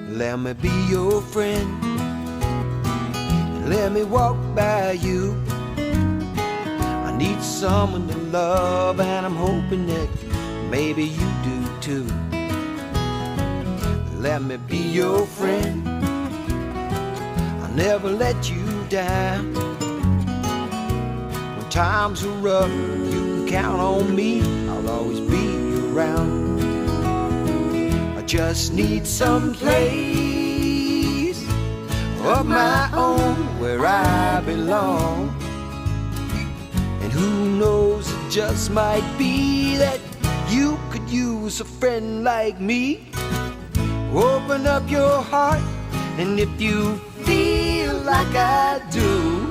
Let me be your friend. Let me walk by you. I need someone to love, and I'm hoping that maybe you do too. Let me be your friend. I'll never let you down. When times are rough, you can count on me. I'll always be around. I just need some place of my own where I belong. And who knows, it just might be that you could use a friend like me. Open up your heart, and if you feel like I do,